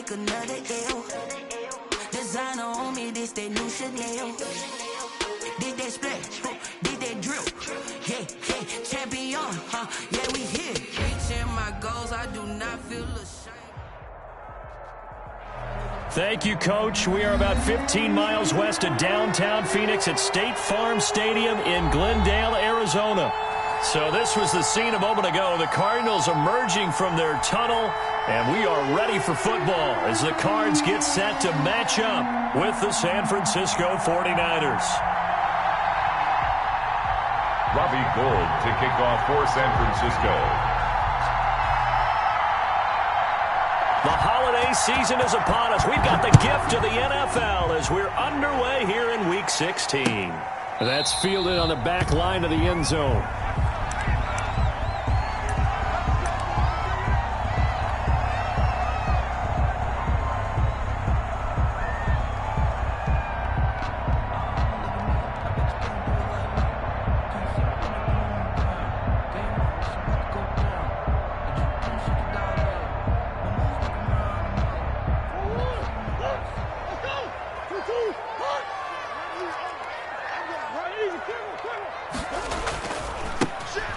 take another L. Designer on me, this that new Chanel. Did that splash, did that drip. Yeah, yeah, champion, yeah, we here. Reaching my goals, I do not feel ashamed. Thank you, Coach. We are about 15 miles west of downtown Phoenix at State Farm Stadium in Glendale, Arizona. So this was the scene a moment ago. The Cardinals emerging from their tunnel, and we are ready for football as the Cards get set to match up with the San Francisco 49ers. Robbie Gould to kick off for San Francisco. The holiday season is upon us. We've got the gift of the NFL as we're underway here in Week 16. That's fielded on the back line of the end zone.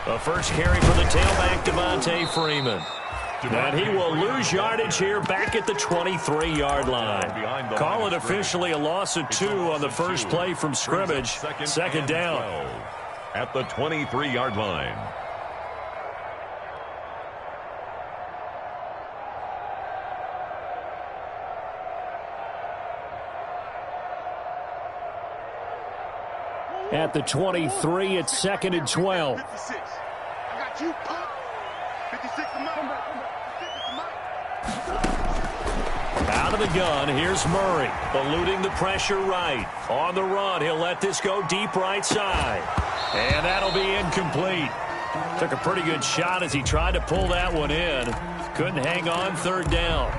The first carry for the tailback, Devontae Freeman. And he will lose yardage here back at the 23-yard line. Call it officially a loss of 2 on the first play from scrimmage. Second down. At the 23-yard line. At the 23, it's 2nd and 12. 56. I got you, punk. 56 Out of the gun, here's Murray, eluding the pressure right. On the run, he'll let this go deep right side. And that'll be incomplete. Took a pretty good shot as he tried to pull that one in. Couldn't hang on, third down.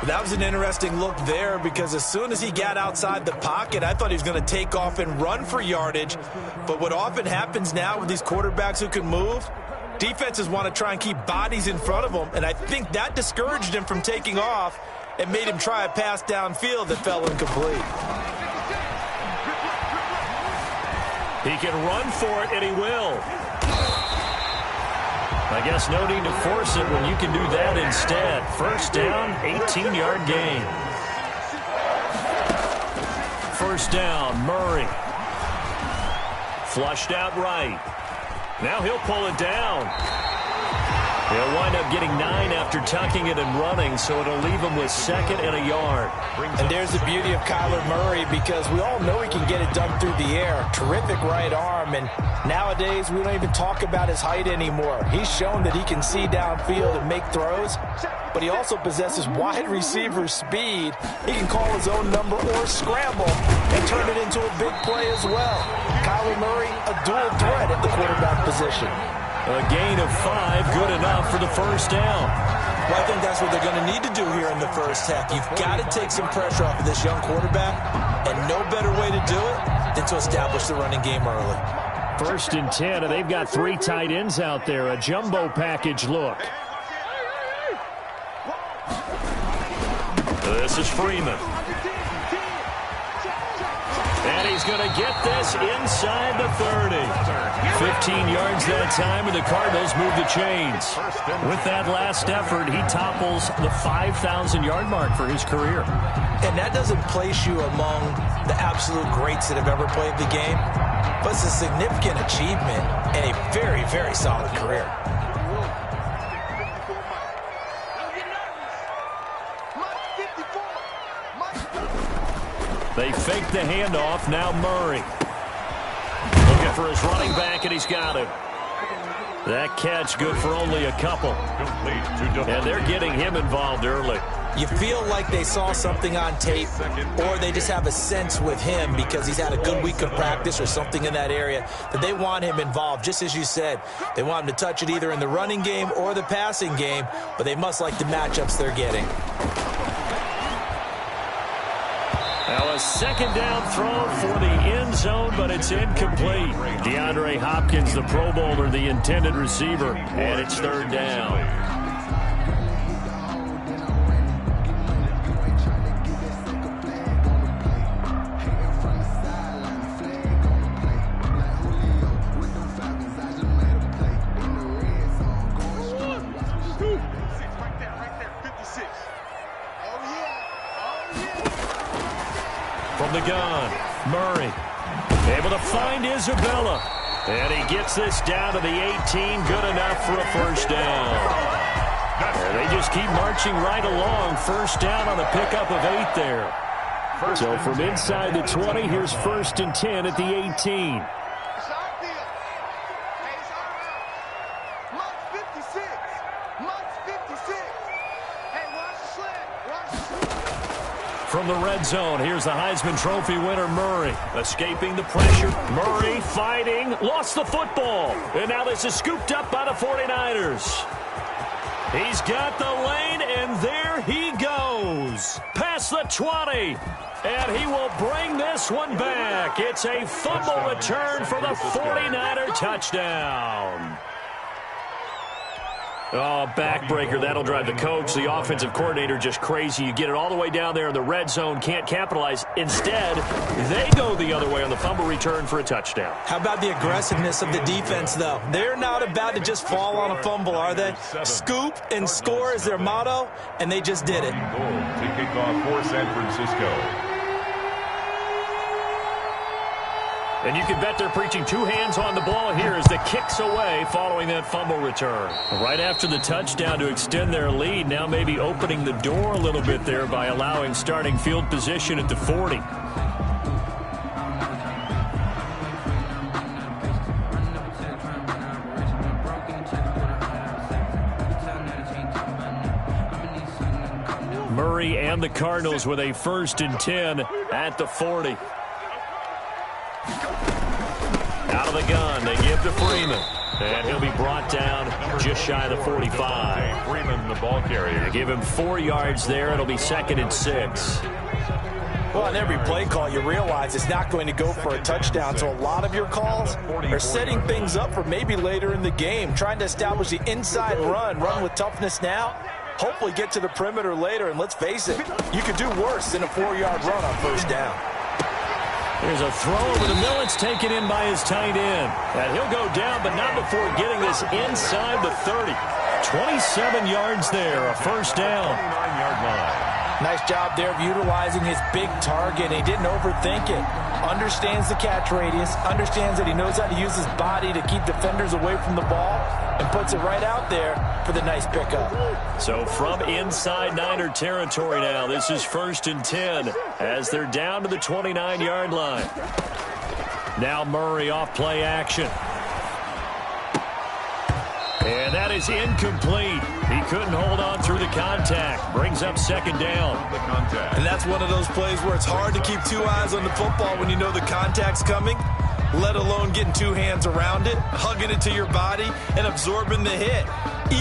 That was an interesting look there because as soon as he got outside the pocket, I thought he was going to take off and run for yardage. But what often happens now with these quarterbacks who can move, defenses want to try and keep bodies in front of them, and I think that discouraged him from taking off and made him try a pass downfield that fell incomplete. He can run for it, and he will. I guess no need to force it when you can do that instead. First down, 18-yard gain. First down, Murray. Flushed out right. Now he'll pull it down. He'll wind up getting 9 after tucking it and running, so it'll leave him with 2nd and a yard. And there's the beauty of Kyler Murray because we all know he can get it done through the air. Terrific right arm, and nowadays we don't even talk about his height anymore. He's shown that he can see downfield and make throws, but he also possesses wide receiver speed. He can call his own number or scramble and turn it into a big play as well. Kyler Murray, a dual threat at the quarterback position. A gain of 5, good enough for the first down. Well, I think that's what they're going to need to do here in the first half. You've got to take some pressure off of this young quarterback, and no better way to do it than to establish the running game early. 1st and 10, and they've got 3 tight ends out there. A jumbo package look. This is Freeman. And he's going to get this inside the 30. 15 yards that time, and the Cardinals move the chains. With that last effort, he topples the 5,000-yard mark for his career. And that doesn't place you among the absolute greats that have ever played the game, but it's a significant achievement and a very, very solid career. They fake the handoff. Now Murray. Looking for his running back, and he's got it. That catch good for only a couple. And they're getting him involved early. You feel like they saw something on tape, or they just have a sense with him because he's had a good week of practice or something in that area that they want him involved. Just as you said, they want him to touch it either in the running game or the passing game, but they must like the matchups they're getting. Now a 2nd down throw for the end zone, but it's incomplete. DeAndre Hopkins, the Pro Bowler, the intended receiver, and it's 3rd down. From the gun, Murray able to find Isabella. And he gets this down to the 18. Good enough for a first down. And they just keep marching right along. First down on a pickup of 8 there. So from inside the 20, here's 1st and 10 at the 18. From the red zone, here's the Heisman Trophy winner, Murray. Escaping the pressure. Murray fighting. Lost the football. And now this is scooped up by the 49ers. He's got the lane, and there he goes. Past the 20. And he will bring this one back. It's a fumble return for the 49er touchdown. Oh, backbreaker. That'll drive the coach, the offensive coordinator, just crazy. You get it all the way down there in the red zone, can't capitalize. Instead, they go the other way on the fumble return for a touchdown. How about the aggressiveness of the defense, though? They're not about to just fall on a fumble, are they? Scoop and score is their motto, and they just did it. Goal to kick off for San Francisco. And you can bet they're preaching 2 hands on the ball here as the kick's away following that fumble return. Right after the touchdown to extend their lead, now maybe opening the door a little bit there by allowing starting field position at the 40. Murray and the Cardinals with a 1st and 10 at the 40. Out of the gun, they give to Freeman. And he'll be brought down just shy of the 45. Freeman, the ball carrier. They give him 4 yards there. It'll be 2nd and 6. Well, on every play call, you realize it's not going to go for a touchdown. So a lot of your calls are setting things up for maybe later in the game, trying to establish the inside run with toughness now. Hopefully get to the perimeter later. And let's face it, you could do worse than a 4-yard run on first down. There's a throw over the middle. It's taken in by his tight end. And he'll go down, but not before getting this inside the 30. 27 yards there, a first down. 29-yard line. Nice job there of utilizing his big target. He didn't overthink it. Understands the catch radius. Understands that he knows how to use his body to keep defenders away from the ball. And puts it right out there for the nice pickup. So from inside Niner territory now, this is 1st and 10 as they're down to the 29-yard line. Now Murray off play action. And that is incomplete. He couldn't hold on through the contact. Brings up 2nd down. And that's one of those plays where it's hard to keep 2 eyes on the football when you know the contact's coming, let alone getting 2 hands around it, hugging it to your body, and absorbing the hit.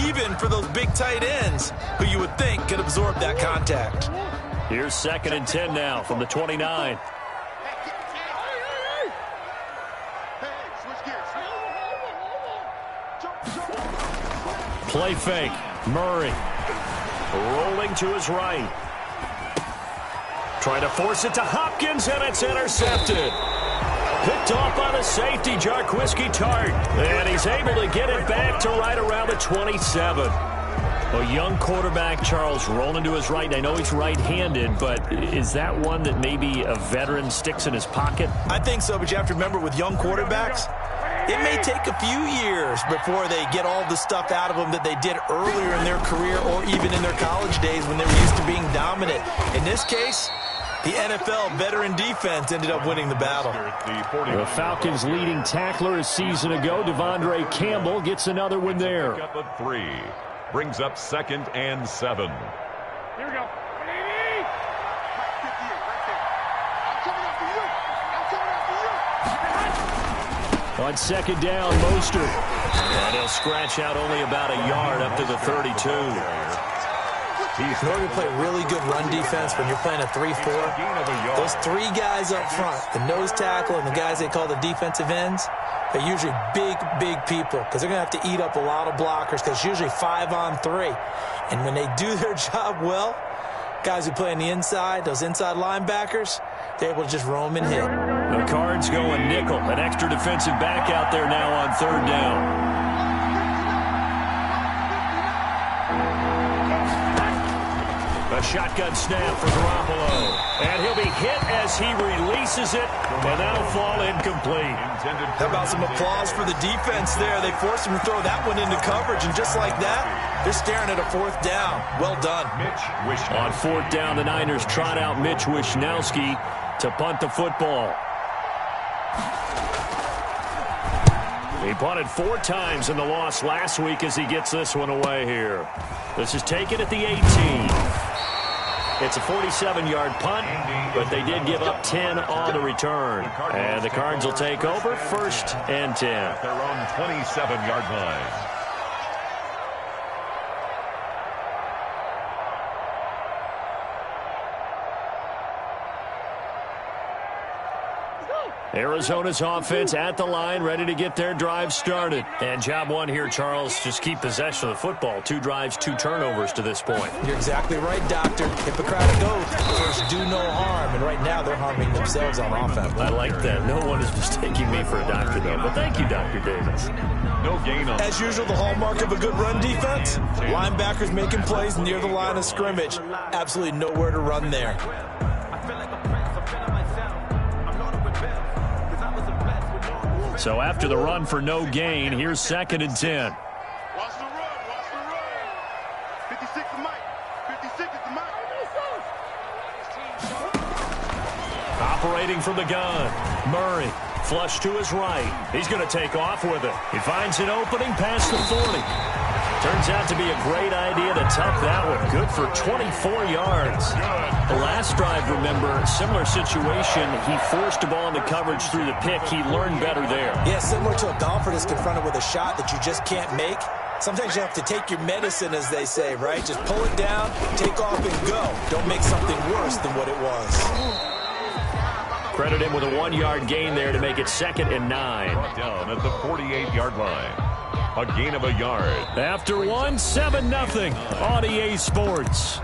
Even for those big tight ends who you would think could absorb that contact. Here's 2nd and 10 now from the 29. Play fake. Murray rolling to his right. Trying to force it to Hopkins, and it's intercepted. Picked off by the safety, Jarquiski Tart. And he's able to get it back to right around the 27. A young quarterback, Charles, rolling to his right. I know he's right-handed, but is that one that maybe a veteran sticks in his pocket? I think so, but you have to remember with young quarterbacks, it may take a few years before they get all the stuff out of them that they did earlier in their career or even in their college days when they were used to being dominant. In this case, the NFL veteran defense ended up winning the battle. The Falcons' leading tackler a season ago, Devondre Campbell, gets another one there. Up at 3. Brings up 2nd and 7. Here we go. On 2nd down, Mostert. And he'll scratch out only about a yard up to the 32. In order to play really good run defense when you're playing a 3-4, those 3 guys up front, the nose tackle and the guys they call the defensive ends, they're usually big people because they're going to have to eat up a lot of blockers because it's usually 5 on 3. And when they do their job well, guys who play on the inside, those inside linebackers, they're able to just roam and hit. The Cards going nickel. An extra defensive back out there now on 3rd down. A shotgun snap for Garoppolo. And he'll be hit as he releases it, and that'll fall incomplete. How about some applause for the defense there? They forced him to throw that one into coverage, and just like that, they're staring at a 4th down. Well done. On 4th down, the Niners trot out Mitch Wishnowsky to punt the football. He punted 4 times in the loss last week as he gets this one away here. This is taken at the 18. It's a 47-yard punt, but they did give up 10 on the return. And the Cards will take over 1st and 10. At their own 27-yard line. Arizona's offense at the line, ready to get their drive started. And job one here, Charles, just keep possession of the football. 2 drives, 2 turnovers to this point. You're exactly right, Doctor. Hippocratic oath. First, do no harm. And right now, they're harming themselves on offense. I like that. No one is mistaking me for a doctor, though. But thank you, Dr. Davis. No gain on. As usual, the hallmark of a good run defense. Linebackers making plays near the line of scrimmage. Absolutely nowhere to run there. So after the run for no gain, here's 2nd and 10. Watch the run. Watch the run. 56 is Mike. 56 is Mike. Operating from the gun. Murray, flush to his right. He's going to take off with it. He finds an opening past the 40. Turns out to be a great idea to tuck that one. Good for 24 yards. The last drive, remember, similar situation. He forced the ball into coverage through the pick. He learned better there. Yeah, similar to a golfer that's confronted with a shot that you just can't make. Sometimes you have to take your medicine, as they say, right? Just pull it down, take off, and go. Don't make something worse than what it was. Credit him with a 1-yard gain there to make it 2nd and 9. Down at the 48-yard line. A gain of a yard. After 1, 7-0 on EA Sports.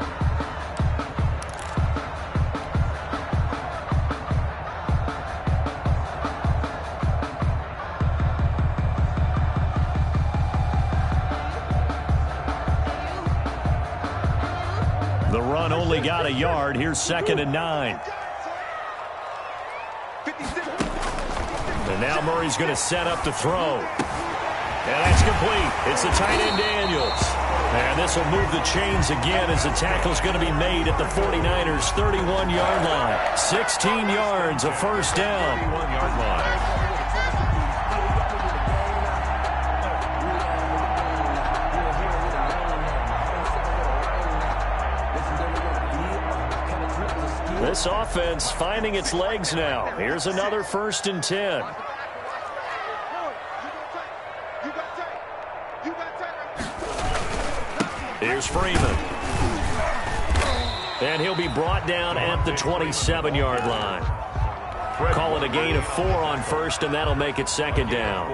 The run only got a yard. Here's 2nd and 9. And now Murray's going to set up to throw. And that's complete. It's the tight end Daniels. And this will move the chains again as the tackle's going to be made at the 49ers' 31-yard line. 16 yards, a 1st down. 31-yard line. This offense finding its legs now. Here's another 1st and 10. Here's Freeman. And he'll be brought down at the 27-yard line. Call it a gain of 4 on 1st, and that'll make it 2nd down.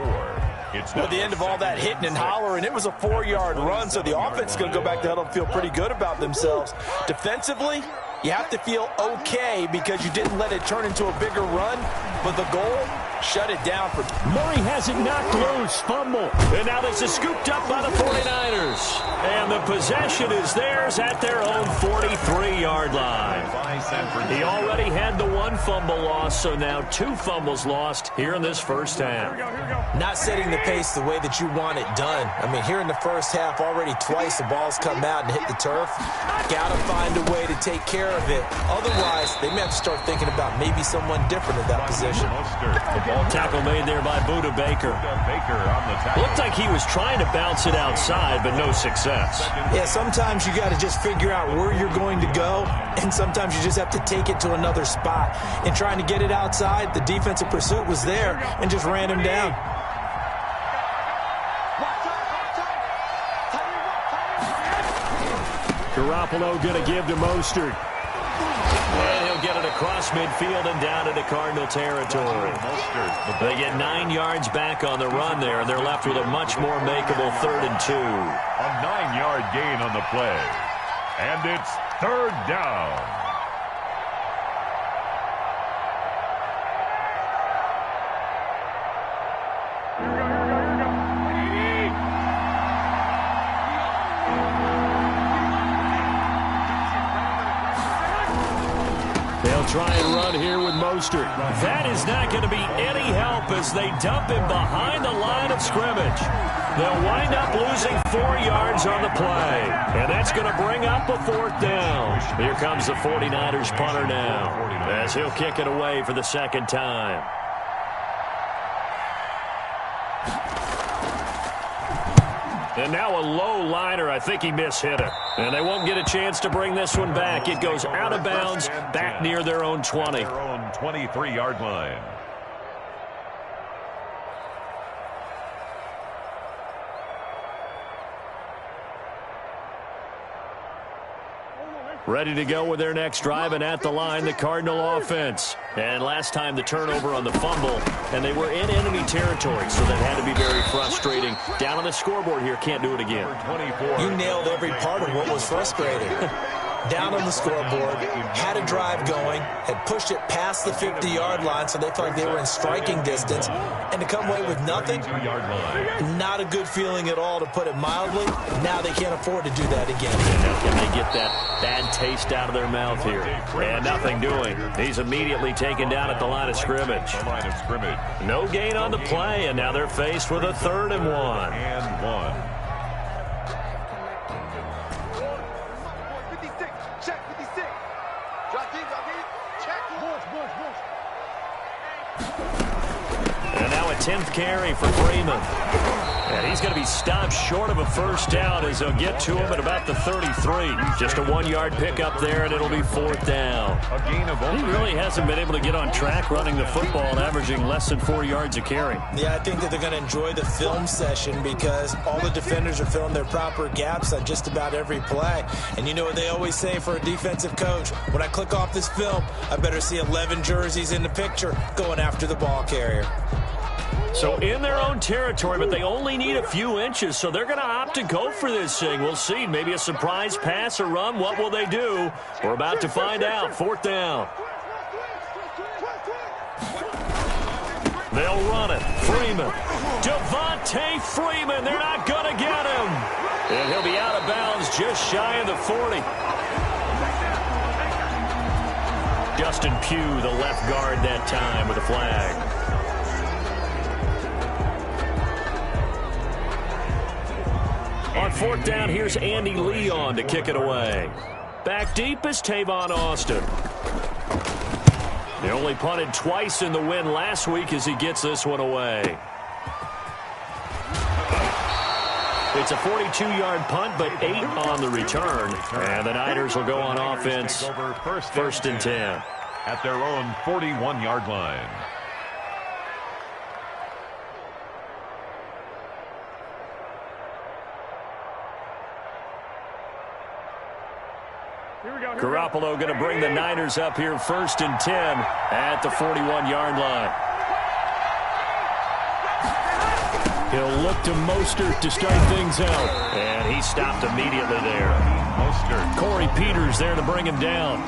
At the end of all that hitting and hollering, it was a 4-yard run, so the offense is going to go back to huddle and feel pretty good about themselves. Defensively, you have to feel okay because you didn't let it turn into a bigger run, but the goal, shut it down. Murray has it knocked loose, fumble. And now this is scooped up by the 49ers. And the possession is theirs at their own 43-yard line. He already had the 1 fumble loss, so now 2 fumbles lost here in this first half. Not setting the pace the way that you want it done. I mean, here in the first half, already twice the ball's come out and hit the turf. Got to find a way to take care of it. Otherwise, they may have to start thinking about maybe someone different at that position. Tackle made there by Buda Baker. Looked like he was trying to bounce it outside, but no success. Yeah, sometimes you got to just figure out where you're going to go, and sometimes you just have to take it to another spot. In trying to get it outside, the defensive pursuit was there and just ran him down. Garoppolo going to give to Mostert. And he'll get it across midfield and down into Cardinal territory. They get 9 yards back on the run there, and they're left with a much more makeable 3rd and 2. A 9-yard gain on the play. And it's 3rd down. They'll try and run here with Mostert. That is not going to be any help as they dump him behind the line of scrimmage. They'll wind up losing 4 yards on the play. And that's going to bring up a 4th down. Here comes the 49ers punter now, as he'll kick it away for the 2nd time. And now a low liner. I think he mishit it. And they won't get a chance to bring this one back. It goes out of bounds back near their own 20. Their own 23-yard line. Ready to go with their next drive, and at the line, the Cardinal offense. And last time the turnover on the fumble, and they were in enemy territory, so that had to be very frustrating. Down on the scoreboard here, can't do it again. You nailed every part of what was frustrating. Down on the scoreboard, had a drive going, had pushed it past the 50-yard line, so they felt like they were in striking distance, and to come away with nothing, not a good feeling at all, to put it mildly. Now they can't afford to do that again. And now can they get that bad taste out of their mouth here? And nothing doing. He's immediately taken down at the line of scrimmage. No gain on the play, and now they're faced with a 3rd and 1. And 1. And now a 10th carry for Freeman. And he's going to be stopped short of a 1st down as they'll get to him at about the 33. Just a 1-yard pickup there, and it'll be 4th down. He really hasn't been able to get on track running the football and averaging less than 4 yards a carry. Yeah, I think that they're going to enjoy the film session because all the defenders are filling their proper gaps on just about every play. And you know what they always say for a defensive coach? When I click off this film, I better see 11 jerseys in the picture going after the ball carrier. So in their own territory, but they only need a few inches, so they're going to opt to go for this thing. We'll see. Maybe a surprise pass or run. What will they do? We're about to find out. 4th down. They'll run it. Freeman. Devontae Freeman. They're not going to get him. And he'll be out of bounds just shy of the 40. Justin Pugh, the left guard that time with a flag. On 4th down, here's Andy Leon to kick it away. Back deep is Tavon Austin. He only punted twice in the win last week as he gets this one away. It's a 42-yard punt, but 8 on the return. And the Niners will go on offense. 1st and 10. At their own 41-yard line. Garoppolo going to bring the Niners up here 1st and 10 at the 41-yard line. He'll look to Mostert to start things out. And he stopped immediately there. Mostert. Corey Peters there to bring him down.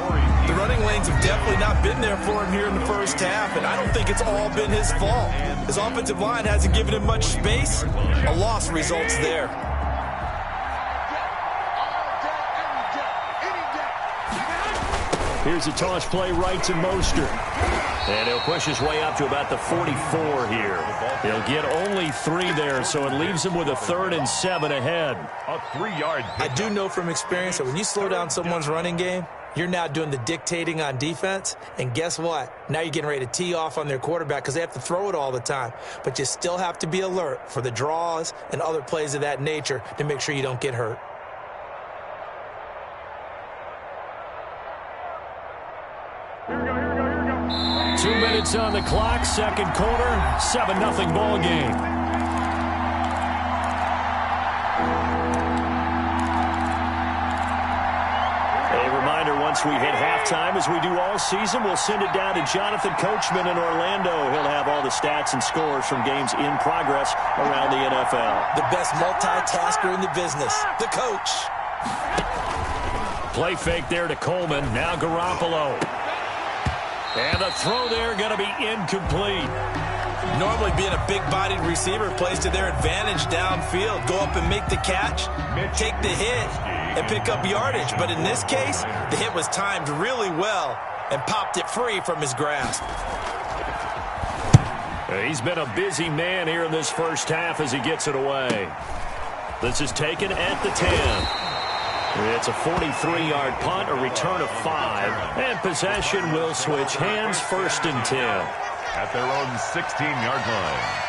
The running lanes have definitely not been there for him here in the 1st half, and I don't think it's all been his fault. His offensive line hasn't given him much space. A loss results there. Here's a toss play right to Mostert. And he'll push his way up to about the 44 here. He'll get only 3 there, so it leaves him with a 3rd and 7 ahead. A 3-yard. I do know from experience that when you slow down someone's running game, you're now doing the dictating on defense. And guess what? Now you're getting ready to tee off on their quarterback because they have to throw it all the time. But you still have to be alert for the draws and other plays of that nature to make sure you don't get hurt. Here we go. 2 minutes on the clock, 2nd quarter, 7-0 ball game. A reminder, once we hit halftime, as we do all season, we'll send it down to Jonathan Coachman in Orlando. He'll have all the stats and scores from games in progress around the NFL. The best multitasker in the business, the coach. Play fake there to Coleman. Now Garoppolo. And the throw there going to be incomplete. Normally being a big-bodied receiver plays to their advantage downfield. Go up and make the catch, take the hit, and pick up yardage. But in this case, the hit was timed really well. and popped it free from his grasp. He's been a busy man here in this first half as he gets it away. This is taken at the 10. It's a 43-yard punt, a return of 5, and possession will switch hands, 1st and 10. At their own 16-yard line.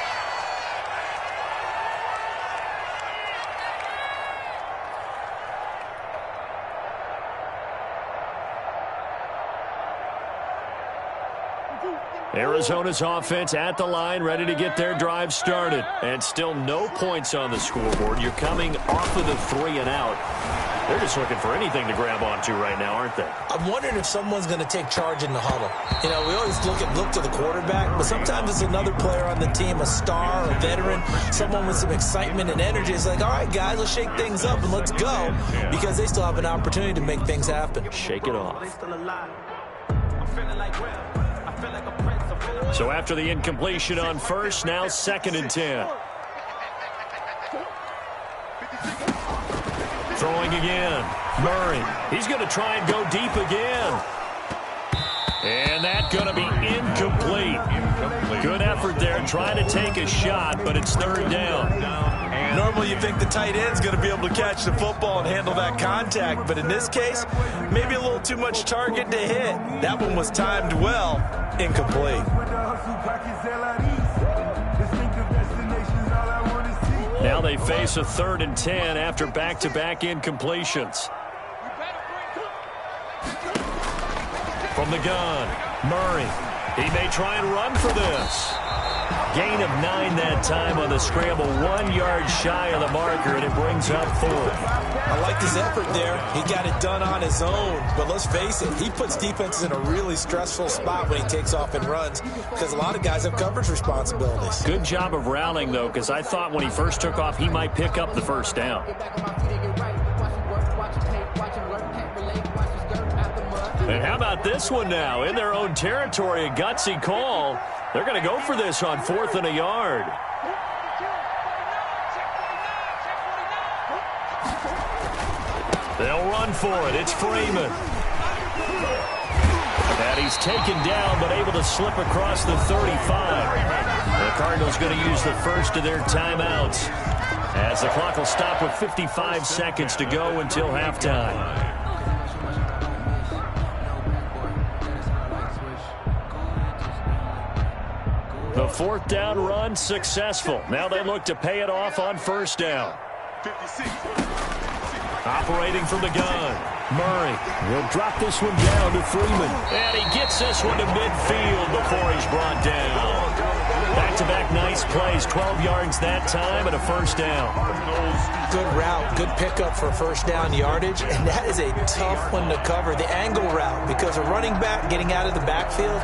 Arizona's offense at the line, ready to get their drive started. And still no points on the scoreboard. You're coming off of the 3 and out. They're just looking for anything to grab onto right now, aren't they? I'm wondering if someone's going to take charge in the huddle. You know, we always look to the quarterback, but sometimes it's another player on the team, a star, a veteran, someone with some excitement and energy. It's like, all right, guys, let's shake things up and let's go, because they still have an opportunity to make things happen. Shake it off. So after the incompletion on first, now 2nd and 10. Throwing again. Murray. He's going to try and go deep again. And that's going to be incomplete. Good effort there trying to take a shot, but it's 3rd down. Normally you think the tight end's going to be able to catch the football and handle that contact, but in this case, maybe a little too much target to hit. That one was timed well. Incomplete. Now they face a 3rd and 10 after back-to-back incompletions. From the gun, Murray. He may try and run for this. Gain of 9 that time on the scramble, 1 yard shy of the marker, and it brings up 4th. I liked his effort there. He got it done on his own. But let's face it, he puts defenses in a really stressful spot when he takes off and runs, because a lot of guys have coverage responsibilities. Good job of rallying, though, because I thought when he first took off, he might pick up the 1st down. And how about this one now? In their own territory, a gutsy call. They're going to go for this on 4th and a yard. They'll run for it. It's Freeman. And he's taken down, but able to slip across the 35. The Cardinals going to use the first of their timeouts, as the clock will stop with 55 seconds to go until halftime. The 4th down run successful. Now they look to pay it off on 1st down. 56. Operating from the gun, Murray will drop this one down to Freeman. And he gets this one to midfield before he's brought down. Back-to-back nice plays, 12 yards that time and a 1st down. Good route, good pickup for 1st down yardage, and that is a tough one to cover, the angle route, because a running back getting out of the backfield,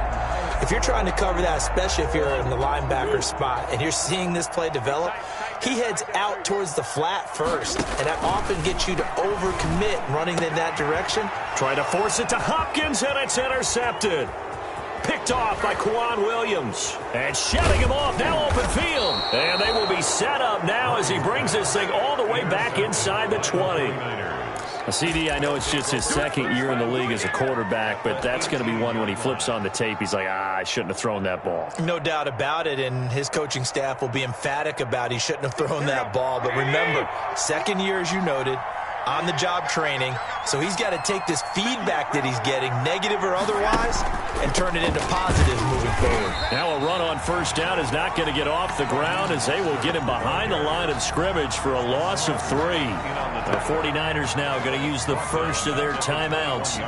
if you're trying to cover that, especially if you're in the linebacker spot and you're seeing this play develop, he heads out towards the flat first, and that often gets you to overcommit running in that direction. Trying to force it to Hopkins, and it's intercepted. Picked off by Quan Williams. And shutting him off, now open field. And they will be set up now as he brings this thing all the way back inside the 20. CD, I know it's just his 2nd year in the league as a quarterback, but that's going to be one when he flips on the tape, he's like, I shouldn't have thrown that ball. No doubt about it, and his coaching staff will be emphatic about he shouldn't have thrown that ball. But remember, 2nd year, as you noted, on-the-job training, so he's got to take this feedback that he's getting, negative or otherwise, and turn it into positives moving forward. Now a run on 1st down is not going to get off the ground, as they will get him behind the line of scrimmage for a loss of 3. The 49ers now going to use the first of their timeouts,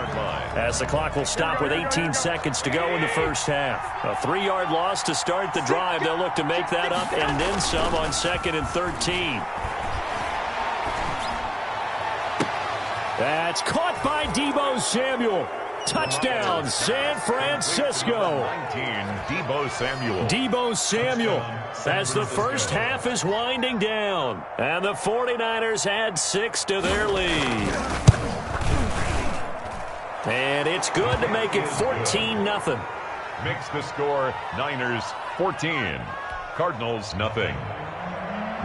as the clock will stop with 18 seconds to go in the 1st half. A 3-yard loss to start the drive. They'll look to make that up and then some on 2nd and 13. That's caught by Deebo Samuel. Touchdown, San Francisco. 19, Deebo Samuel. Deebo Samuel, as the first half is winding down. And the 49ers add 6 to their lead. And it's good to make it 14-0. Makes the score Niners 14, Cardinals nothing.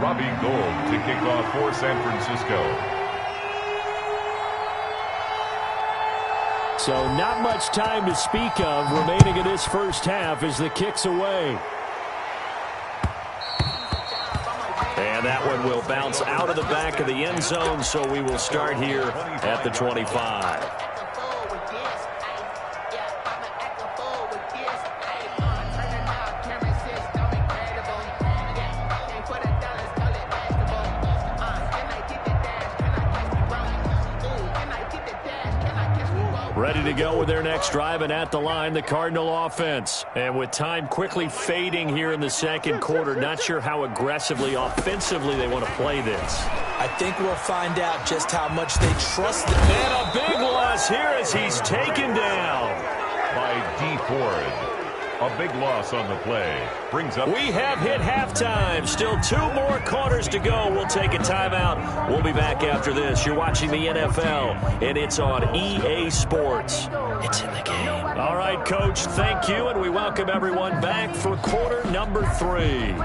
Robbie Gould to kick off for San Francisco. So not much time to speak of remaining in this first half as the kick's away. And that one will bounce out of the back of the end zone, so we will start here at the 25. Ready to go with their next drive, and at the line, the Cardinal offense. And with time quickly fading here in the second quarter, not sure how aggressively, offensively they want to play this. I think we'll find out just how much they trust them. And a big loss here as he's taken down by D. Ford. A big loss on the play. Brings up. We have hit halftime. Still 2 more quarters to go. We'll take a timeout. We'll be back after this. You're watching the NFL, and it's on EA Sports. It's in the game. All right, Coach, thank you, and we welcome everyone back for quarter number 3.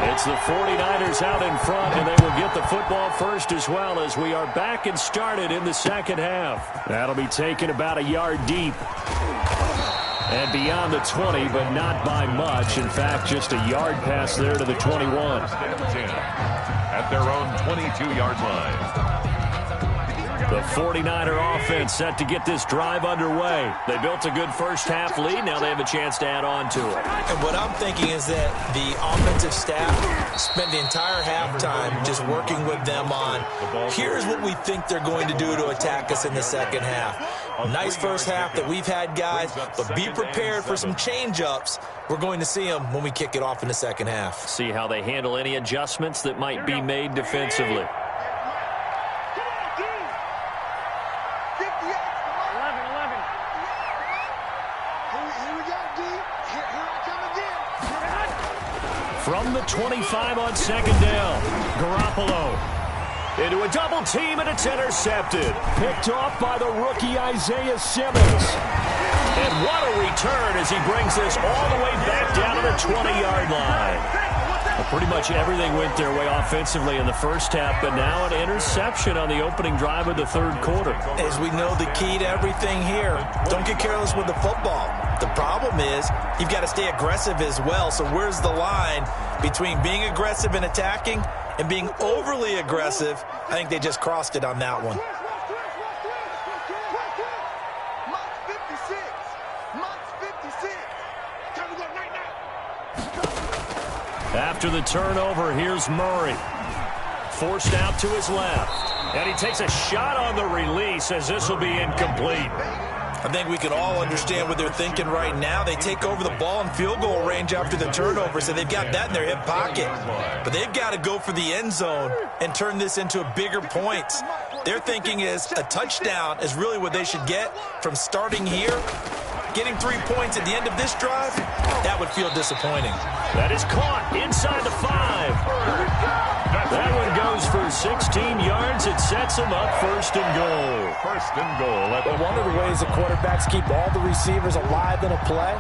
It's the 49ers out in front, and they will get the football first as well as we are back and started in the second half. That'll be taken about a yard deep. And beyond the 20, but not by much. In fact, just a yard pass there to the 21. At their own 22-yard line. The 49er offense set to get this drive underway. They built a good first half lead. Now they have a chance to add on to it. And what I'm thinking is that the offensive staff spent the entire halftime just working with them on, here's what we think they're going to do to attack us in the second half. Nice first half that we've had, guys, but be prepared for some change-ups. We're going to see them when we kick it off in the second half. See how they handle any adjustments that might be made defensively. From the 25 on second down, Garoppolo into a double team, and it's intercepted. Picked off by the rookie Isaiah Simmons. And what a return as he brings this all the way back down to the 20-yard line. Well, pretty much everything went their way offensively in the first half, but now an interception on the opening drive of the third quarter. As we know, the key to everything here, don't get careless with the football. The problem is you've got to stay aggressive as well. So where's the line between being aggressive and attacking and being overly aggressive? I think they just crossed it on that one. After the turnover, here's Murray. Forced out to his left. And he takes a shot on the release as this will be incomplete. I think we can all understand what they're thinking right now. They take over the ball in field goal range after the turnover, so they've got that in their hip pocket. But they've got to go for the end zone and turn this into a bigger point. Their thinking is a touchdown is really what they should get from starting here. Getting 3 points at the end of this drive, that would feel disappointing. That is caught inside the 5. That one goes for 16 yards. It sets him up first and goal. First and goal. But one of the ways the quarterbacks keep all the receivers alive in a play,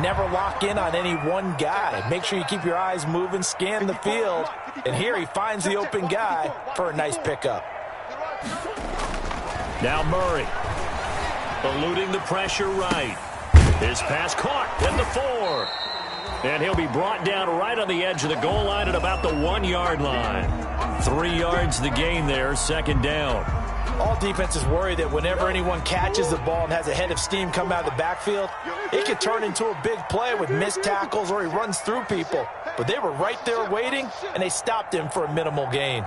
never lock in on any one guy. Make sure you keep your eyes moving, scan the field, and here he finds the open guy for a nice pickup. Now Murray, eluding the pressure right. His pass caught at the 4. And he'll be brought down right on the edge of the goal line at about the 1-yard line. 3 yards the gain there, second down. All defenses worry that whenever anyone catches the ball and has a head of steam come out of the backfield, it could turn into a big play with missed tackles or he runs through people. But they were right there waiting, and they stopped him for a minimal gain.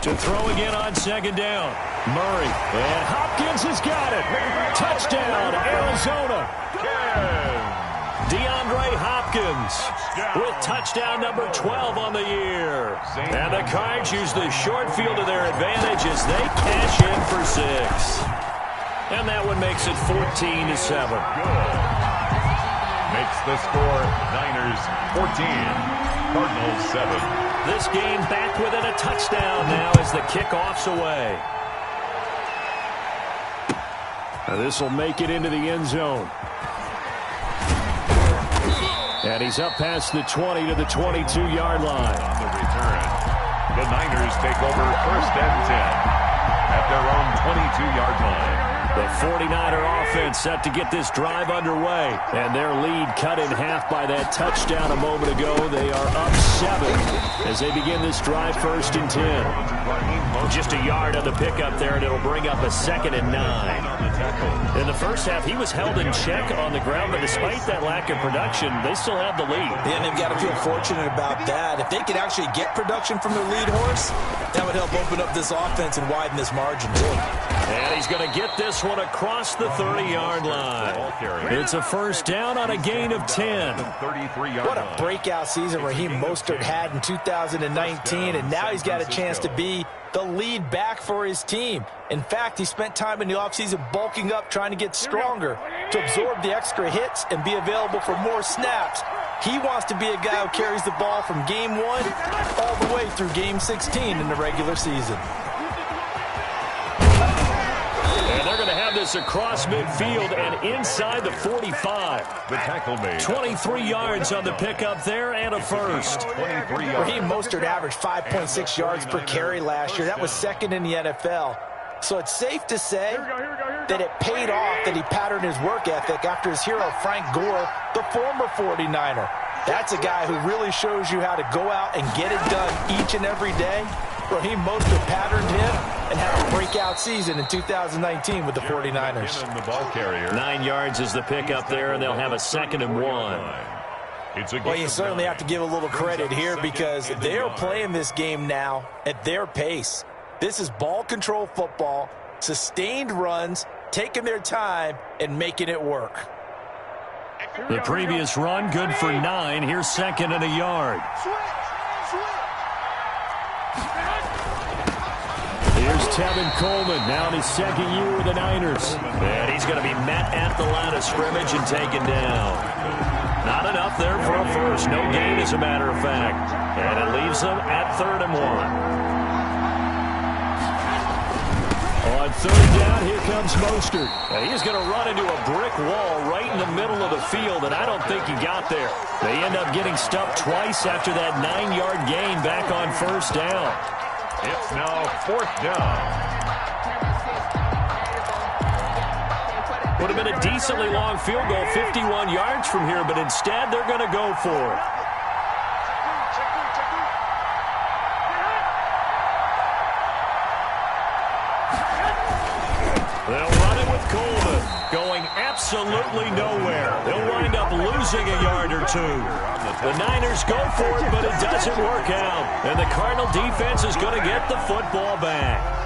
To throw again on second down. Murray. And Hopkins has got it. Touchdown, Arizona. DeAndre Hopkins with touchdown number 12 on the year. And the Cards use the short field to their advantage as they cash in for 6. And that one makes it 14-7. Makes the score Niners 14, Cardinals 7. This game back within a touchdown now as the kickoff's away. Now this will make it into the end zone. And he's up past the 20 to the 22-yard line. On the return, the Niners take over 1st and 10 at their own 22-yard line. The 49er offense set to get this drive underway. And their lead cut in half by that touchdown a moment ago. They are up 7 as they begin this drive 1st and 10. Just a yard on the pickup there, and it'll bring up a 2nd and 9. In the first half, he was held in check on the ground, but despite that lack of production, they still have the lead. Yeah, and they've got to feel fortunate about that. If they could actually get production from their lead horse, that would help open up this offense and widen this margin, too. And he's going to get this one across the 30-yard line. It's a 1st down on a gain of 10. What a breakout season Raheem Mostert had in 2019, and now he's got a chance to be the lead back for his team. In fact, he spent time in the offseason bulking up, trying to get stronger to absorb the extra hits and be available for more snaps. He wants to be a guy who carries the ball from game 1 all the way through game 16 in the regular season. And they're going to have this across midfield and inside the 45. The tackle made. 23 yards on the pickup there and a 1st. Raheem Mostert averaged 5.6 yards per carry last year. That was 2nd in the NFL. So it's safe to say that it paid off that he patterned his work ethic after his hero Frank Gore, the former 49er. That's a guy who really shows you how to go out and get it done each and every day. Raheem Mostert patterned him and had a breakout season in 2019 with the 49ers. The ball carrier. 9 yards is the pickup there, and they'll have a 2nd and 1. Well, you certainly have to give a little credit here because they are playing this game now at their pace. This is ball control football, sustained runs, taking their time and making it work. The previous run, good for 9. Here's 2nd and a yard. Here's Tevin Coleman, now in his 2nd year with the Niners. And he's going to be met at the line of scrimmage and taken down. Not enough there for a 1st. No gain, as a matter of fact. And it leaves them at 3rd and 1. On 3rd down, here comes Mostert. And he's going to run into a brick wall right in the middle of the field, and I don't think he got there. They end up getting stuffed twice after that 9-yard gain back on 1st down. It's now 4th down. Would have been a decently long field goal, 51 yards from here, but instead they're going to go for it. They'll run it with Coleman, going absolutely nowhere. They'll wind up losing a yard or 2. The Niners go for it, but it doesn't work out. And the Cardinal defense is going to get the football back.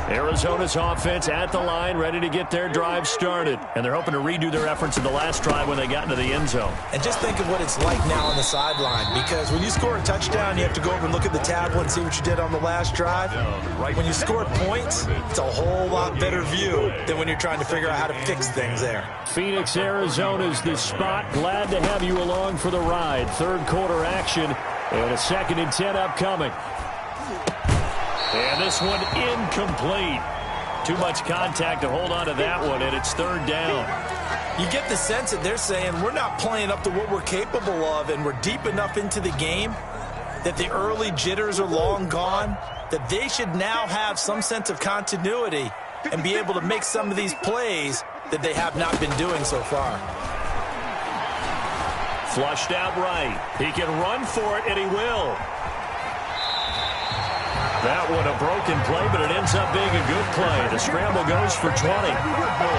Arizona's offense at the line, ready to get their drive started. And they're hoping to redo their efforts in the last drive when they got into the end zone. And just think of what it's like now on the sideline, because when you score a touchdown, you have to go over and look at the tablet and see what you did on the last drive. When you score points, it's a whole lot better view than when you're trying to figure out how to fix things there. Phoenix, Arizona's the spot. Glad to have you along for the ride. 3rd quarter action and a 2nd and 10 upcoming. And this one incomplete. Too much contact to hold on to that one, and it's 3rd down. You get the sense that they're saying we're not playing up to what we're capable of, and we're deep enough into the game that the early jitters are long gone, that they should now have some sense of continuity and be able to make some of these plays that they have not been doing so far. Flushed out right. He can run for it, and he will. That one a broken play, but it ends up being a good play. The scramble goes for 20.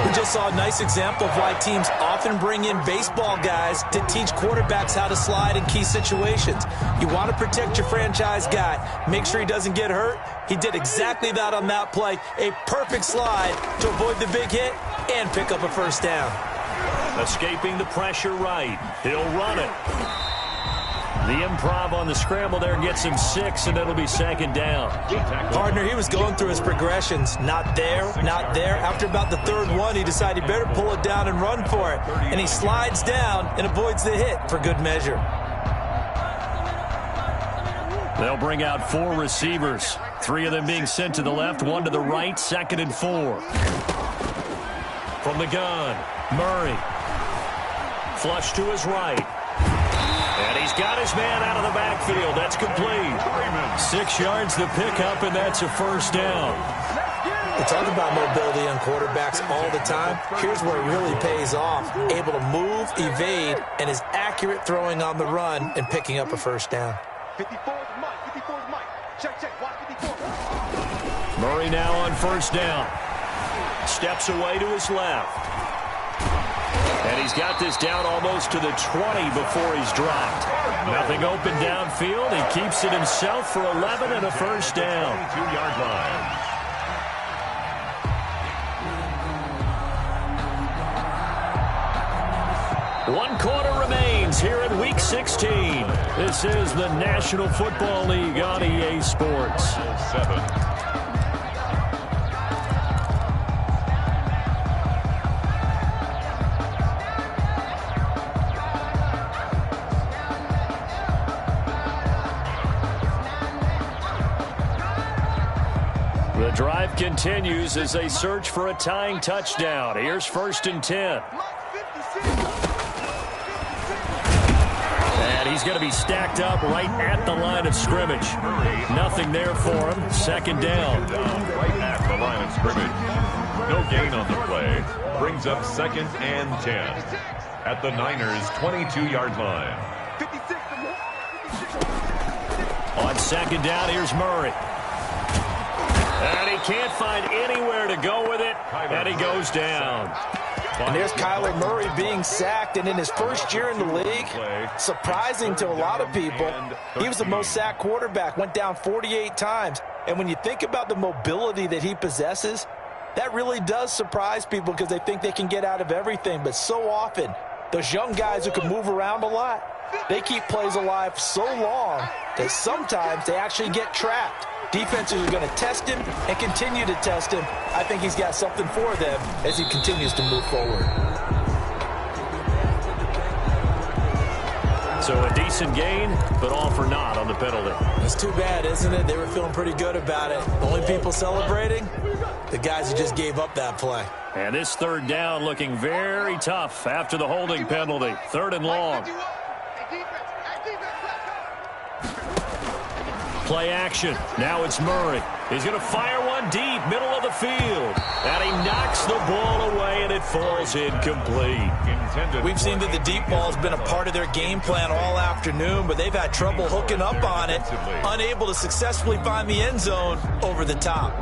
We just saw a nice example of why teams often bring in baseball guys to teach quarterbacks how to slide in key situations. You want to protect your franchise guy. Make sure he doesn't get hurt. He did exactly that on that play. A perfect slide to avoid the big hit and pick up a 1st down. Escaping the pressure right. He'll run it. The improv on the scramble there gets him 6, and it'll be 2nd down. Partner, he was going through his progressions. Not there, not there. After about the 3rd one, he decided he better pull it down and run for it. And he slides down and avoids the hit for good measure. They'll bring out 4 receivers. Three of them being sent to the left, one to the right, 2nd and 4. From the gun, Murray. Flush to his right. And he's got his man out of the backfield. That's complete. 6 yards the pickup, and that's a first down. We talk about mobility on quarterbacks all the time. Here's where it really pays off. Able to move, evade, and is accurate throwing on the run and picking up a first down. 54 is Mike. 54 is Mike. Check. Watch 54. Murray now on first down. Steps away to his left. And he's got this down almost to the 20 before he's dropped. Nothing open downfield. He keeps it himself for 11 and a first down. 22-yard line. One quarter remains here in Week 16. This is the National Football League on EA Sports. 7. The drive continues as they search for a tying touchdown. Here's 1st and 10. And he's going to be stacked up right at the line of scrimmage. Nothing there for him. 2nd down. Right at the line of scrimmage. No gain on the play. Brings up 2nd and 10. At the Niners' 22-yard line. On 2nd down, here's Murray. And he can't find anywhere to go with it, and he goes down. And there's Kyler Murray being sacked, and in his first year in the league, surprising to a lot of people, he was the most sacked quarterback, went down 48 times. And when you think about the mobility that he possesses, that really does surprise people because they think they can get out of everything. But so often, those young guys who can move around a lot, they keep plays alive so long that sometimes they actually get trapped. Defenses are going to test him and continue to test him. I think he's got something for them as he continues to move forward. So a decent gain, but all for naught on the penalty. It's too bad, isn't it? They were feeling pretty good about it. The only people celebrating, the guys who just gave up that play. And this 3rd down looking very tough after the holding penalty. 3rd and long. Play action. Now it's Murray. He's going to fire one deep, middle of the field. And he knocks the ball away, and it falls incomplete. We've seen that the deep ball has been a part of their game plan all afternoon, but they've had trouble hooking up on it, unable to successfully find the end zone over the top.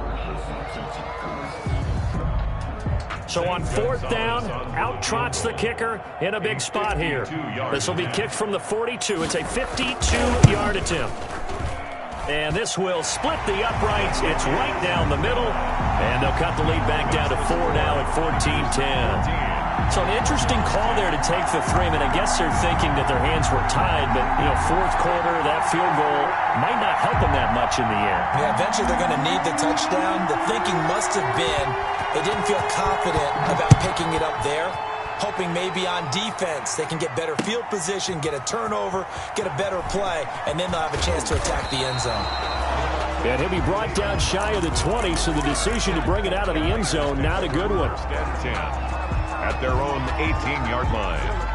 So on 4th down, out trots the kicker in a big spot here. This will be kicked from the 42. It's a 52-yard attempt. And this will split the uprights. It's right down the middle. And they'll cut the lead back down to 4 now at 14-10. So an interesting call there to take the 3. I mean, I guess they're thinking that their hands were tied, but, 4th quarter, that field goal might not help them that much in the end. Yeah, eventually they're going to need the touchdown. The thinking must have been they didn't feel confident about picking it up there, hoping maybe on defense they can get better field position, get a turnover, get a better play, and then they'll have a chance to attack the end zone. And he'll be brought down shy of the 20, so the decision to bring it out of the end zone, not a good one. 10 at their own 18-yard line.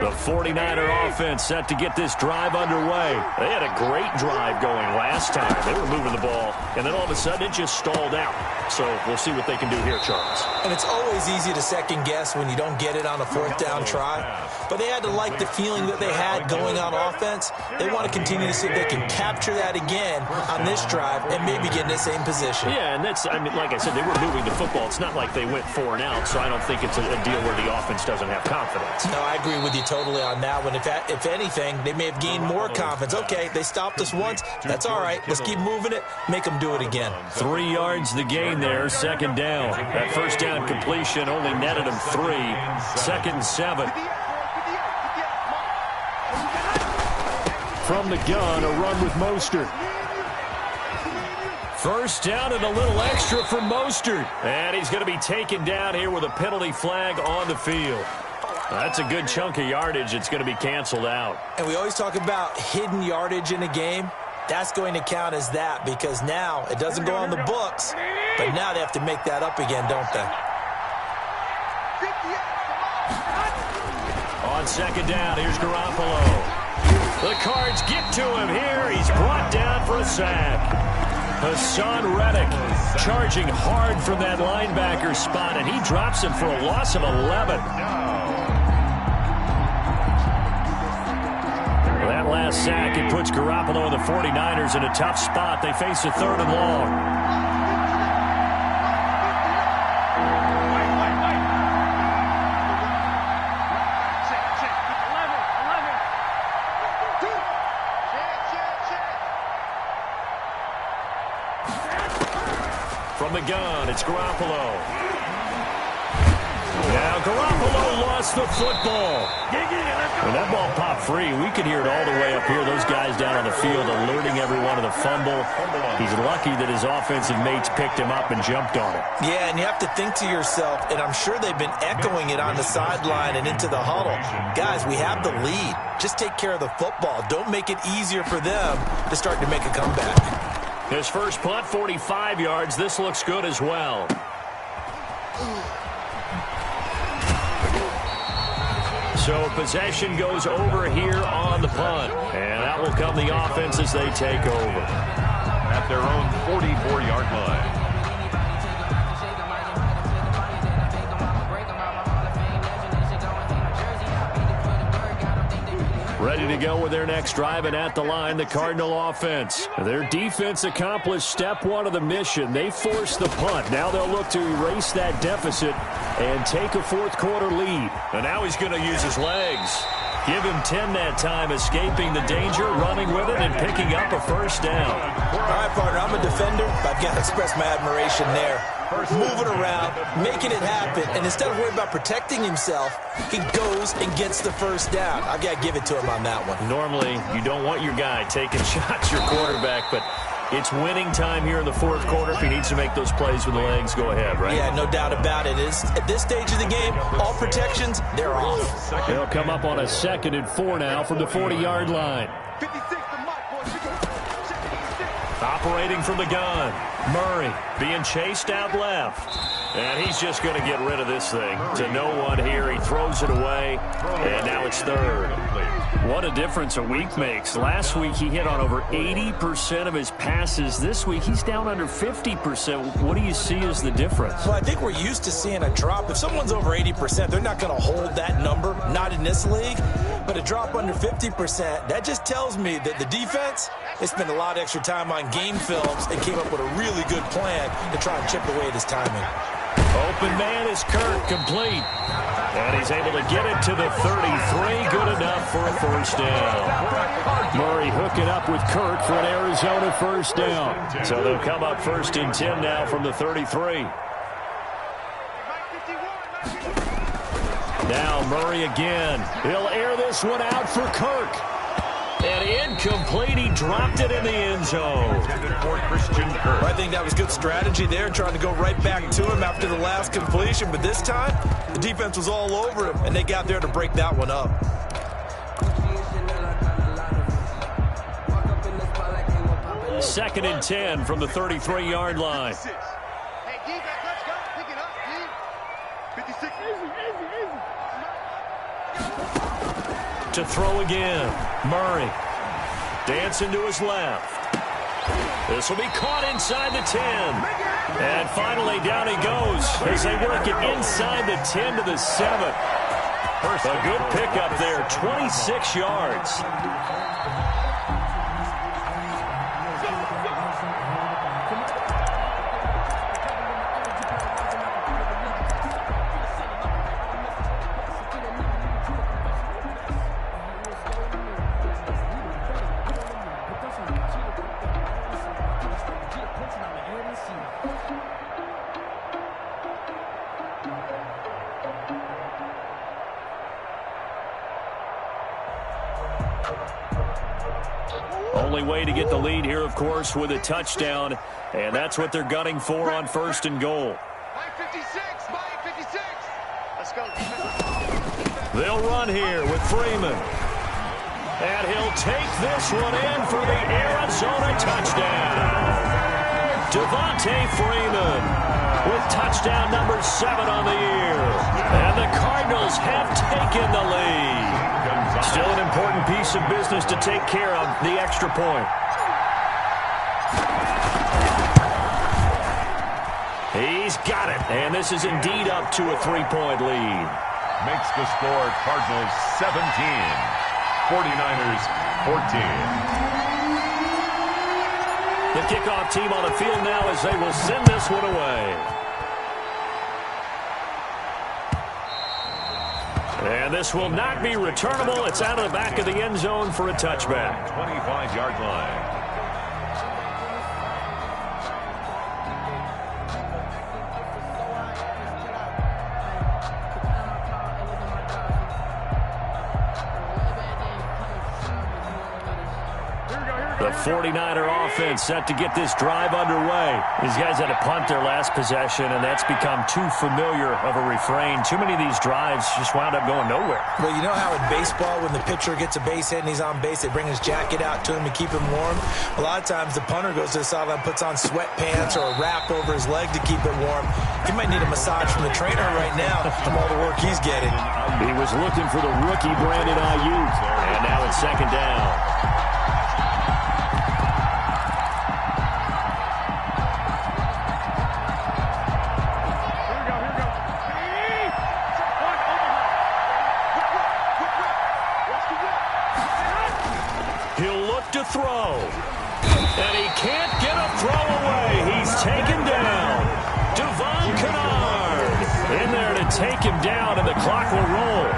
The 49er offense set to get this drive underway. They had a great drive going last time. They were moving the ball, and then all of a sudden it just stalled out. So we'll see what they can do here, Charles. And it's always easy to second guess when you don't get it on a 4th down try. But they had to like the feeling that they had going on offense. They want to continue to see if they can capture that again on this drive and maybe get in the same position. Yeah, and that's, I mean, like I said, they were moving the football. It's not like they went 4 and out, so I don't think it's a deal where the offense doesn't have confidence. No, I agree with you totally on that one. If anything, they may have gained more confidence. Okay, they stopped us once. That's all right. Let's keep moving it. Make them do it again. 3 yards the gain there, 2nd down. That first down completion only netted him 3. 2nd and 7. From the gun, a run with Mostert. First down and a little extra for Mostert. And he's going to be taken down here with a penalty flag on the field. That's a good chunk of yardage. It's going to be canceled out. And we always talk about hidden yardage in a game. That's going to count as that because now it doesn't go on the books, but now they have to make that up again, don't they? On second down, here's Garoppolo. The Cards get to him here. He's brought down for a sack. Hassan Reddick charging hard from that linebacker spot, and he drops him for a loss of 11. That last sack, it puts Garoppolo and the 49ers in a tough spot. They face a 3rd and long. From the gun, it's Garoppolo. Now Garoppolo lost the football. When that ball popped free, we could hear it all the way up here. Those guys down on the field alerting everyone of the fumble. He's lucky that his offensive mates picked him up and jumped on it. Yeah, and you have to think to yourself, and I'm sure they've been echoing it on the sideline and into the huddle. Guys, we have the lead. Just take care of the football. Don't make it easier for them to start to make a comeback. His first punt, 45 yards. This looks good as well. So possession goes over here on the punt. And that will come the offense as they take over. At their own 44-yard line. Ready to go with their next drive, and at the line, the Cardinal offense. Their defense accomplished step one of the mission. They forced the punt. Now they'll look to erase that deficit and take a fourth-quarter lead. And now he's going to use his legs. Give him 10 that time, escaping the danger, running with it, and picking up a first down. All right, partner, I'm a defender, but I've got to express my admiration there. Moving around, making it happen, and instead of worrying about protecting himself, he goes and gets the first down. I've got to give it to him on that one. Normally, you don't want your guy taking shots, your quarterback, but it's winning time here in the fourth quarter. If he needs to make those plays with the legs, go ahead, right? Yeah, no doubt about it. At this stage of the game, all protections, they're off. They'll come up on a 2nd and 4 now from the 40-yard line. Operating from the gun, Murray being chased out left. And he's just going to get rid of this thing to no one here. He throws it away, and now it's 3rd. What a difference a week makes. Last week he hit on over 80% of his passes. This week he's down under 50%. What do you see as the difference? Well, I think we're used to seeing a drop. If someone's over 80%, they're not going to hold that number, not in this league. But a drop under 50%, that just tells me that the defense, they spent a lot of extra time on game films and came up with a really good plan to try and chip away at his timing. Open man is Kirk, complete. And he's able to get it to the 33. Good enough for a first down. Murray hooking up with Kirk for an Arizona first down. So they'll come up 1st and 10 now from the 33. Now Murray again. He'll air this one out for Kirk. And incomplete. He dropped it in the end zone. For Christian Kirk. I think that was good strategy there, trying to go right back to him after the last completion. But this time, the defense was all over him, and they got there to break that one up. Second and 10 from the 33-yard line. Hey, defense, let's go. Pick it up, dude. 56. To throw again. Murray dancing to his left. This will be caught inside the 10. And finally down he goes as they work it inside the 10 to the 7. A good pickup there, 26 yards. Only way to get the lead here, of course, with a touchdown. And that's what they're gunning for on 1st and goal. Mike 56, Mike 56. Let's go, defense. They'll run here with Freeman. And he'll take this one in for the Arizona touchdown. Devontae Freeman with touchdown number 7 on the year. And the Cardinals have taken the lead. Still an important piece of business to take care of, the extra point. He's got it. And this is indeed up to a 3-point lead. Makes the score Cardinals 17, 49ers 14. The kickoff team on the field now as they will send this one away. And this will not be returnable. It's out of the back of the end zone for a touchback. 25-yard line. The 49er offense set to get this drive underway. These guys had to punt their last possession, and that's become too familiar of a refrain. Too many of these drives just wound up going nowhere. Well, you know how in baseball, when the pitcher gets a base hit and he's on base, they bring his jacket out to him to keep him warm? A lot of times the punter goes to the sideline, puts on sweatpants or a wrap over his leg to keep it warm. He might need a massage from the trainer right now from all the work he's getting. He was looking for the rookie Brandon Ayuk, and now it's second down. To throw, and he can't get a throw away. He's taken down. Devon Kennard in there to take him down, and the clock will roll.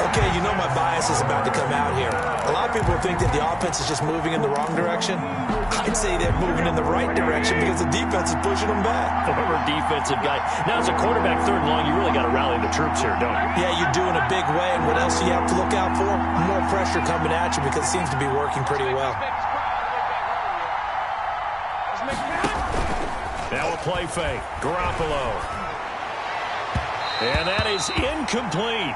Okay, you know my bias is about to come out here. A lot of people think that the offense is just moving in the wrong direction. I'd say they're moving in the right direction because the defense is pushing them back. Former defensive guy. Now, as a quarterback, 3rd and long, you really got to rally the troops here, don't you? Yeah, you do in a big way. And what else do you have to look out for? More pressure coming at you because it seems to be working pretty well. Now a play fake. Garoppolo. And that is incomplete.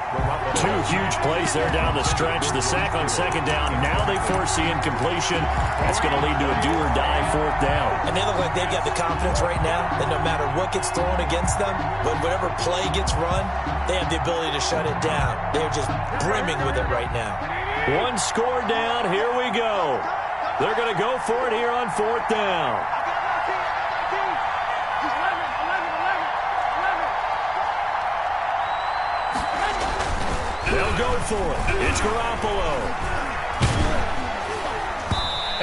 2 huge plays there down the stretch. The sack on 2nd down. Now they force the incompletion. That's going to lead to a do-or-die 4th down. And they look like they've got the confidence right now that no matter what gets thrown against them, but whatever play gets run, they have the ability to shut it down. They're just brimming with it right now. 1 score down. Here we go. They're going to go for it here on 4th down. They'll go for it. It's Garoppolo.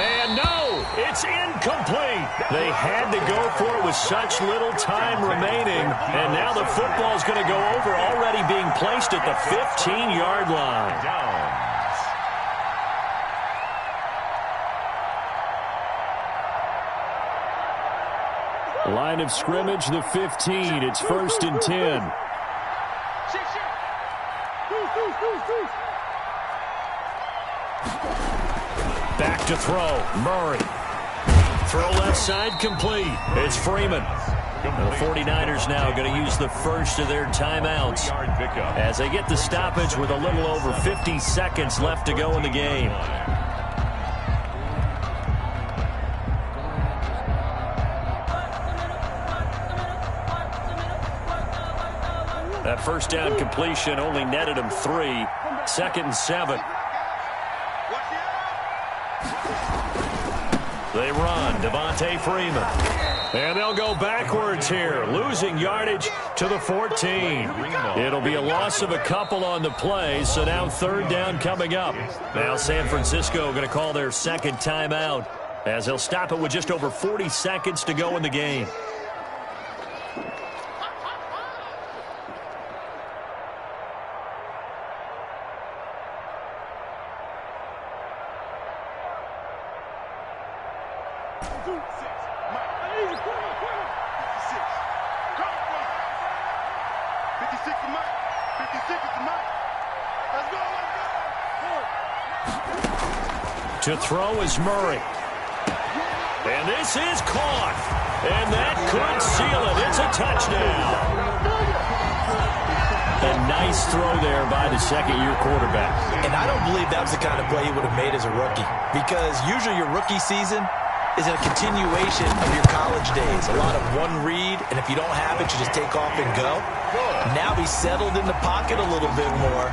And no, it's incomplete. They had to go for it with such little time remaining. And now the football's going to go over, already being placed at the 15-yard line. Line of scrimmage, the 15. It's 1st and 10. Back to throw. Murray. Throw left side complete. It's Freeman. The 49ers now going to use the first of their timeouts as they get the stoppage with a little over 50 seconds left to go in the game. That first down completion only netted him 3. 2nd and 7. They run. Devontae Freeman. And they'll go backwards here, losing yardage to the 14. It'll be a loss of a couple on the play, so now 3rd down coming up. Now San Francisco going to call their 2nd timeout as they'll stop it with just over 40 seconds to go in the game. To throw is Murray. And this is caught. And that could seal it. It's a touchdown. a nice throw there by the second-year quarterback. And I don't believe that was the kind of play he would have made as a rookie, because usually your rookie season is a continuation of your college days. A lot of one read, and if you don't have it, you just take off and go. Now he's settled in the pocket a little bit more,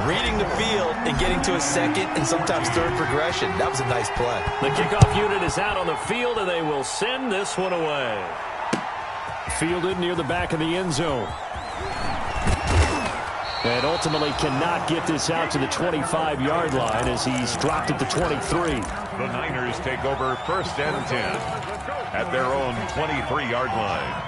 reading the field and getting to a second and sometimes third progression. That was a nice play. The kickoff unit is out on the field, and they will send this one away. Fielded near the back of the end zone. And ultimately cannot get this out to the 25-yard line as he's dropped at the 23. The Niners take over 1st and 10 at their own 23-yard line.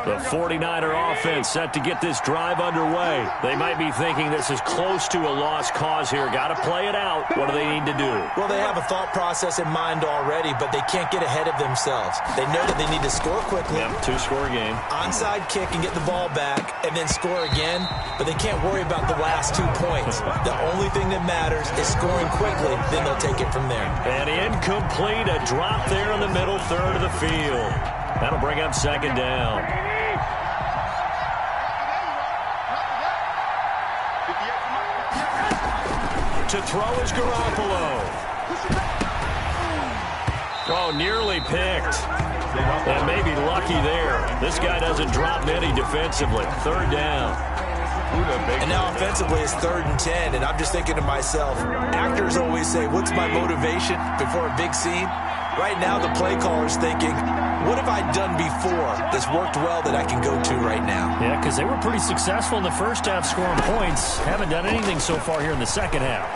The 49er offense set to get this drive underway. They might be thinking this is close to a lost cause here. Got to play it out. What do they need to do? Well, they have a thought process in mind already, but they can't get ahead of themselves. They know that they need to score quickly. Yep, 2-score game. Onside kick and get the ball back and then score again, but they can't worry about the last 2 points. The only thing that matters is scoring quickly, then they'll take it from there. And incomplete, a drop there in the middle third of the field. That'll bring up 2nd down. To throw is Garoppolo. Oh, nearly picked. And maybe lucky there. This guy doesn't drop many defensively. 3rd down. And now offensively it's 3rd and 10, and I'm just thinking to myself, actors always say, what's my motivation before a big scene? Right now the play caller's thinking, what have I done before that's worked well that I can go to right now? Yeah, because they were pretty successful in the first half scoring points. Haven't done anything so far here in the second half.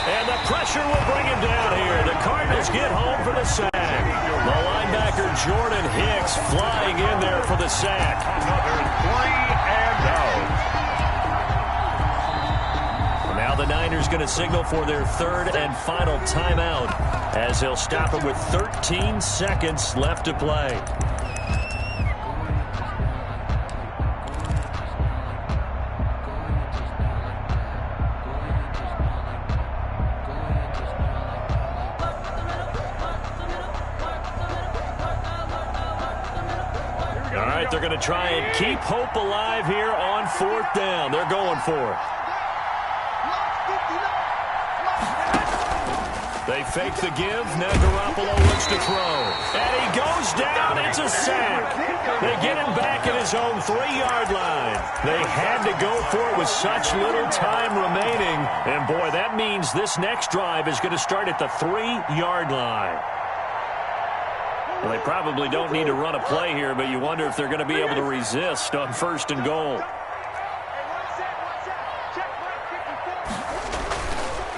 And the pressure will bring him down here. The Cardinals get home for the sack. The linebacker Jordan Hicks flying in there for the sack. Another 3 and out. Now the Niners going to signal for their 3rd and final timeout as they'll stop it with 13 seconds left to play. All right, they're going to try and keep hope alive here on 4th down. They're going for it. They fake the give. Now Garoppolo looks to throw. And he goes down. It's a sack. They get him back at his own 3-yard line. They had to go for it with such little time remaining. And, boy, that means this next drive is going to start at the 3-yard line. Well, they probably don't need to run a play here, but you wonder if they're going to be able to resist on 1st and goal.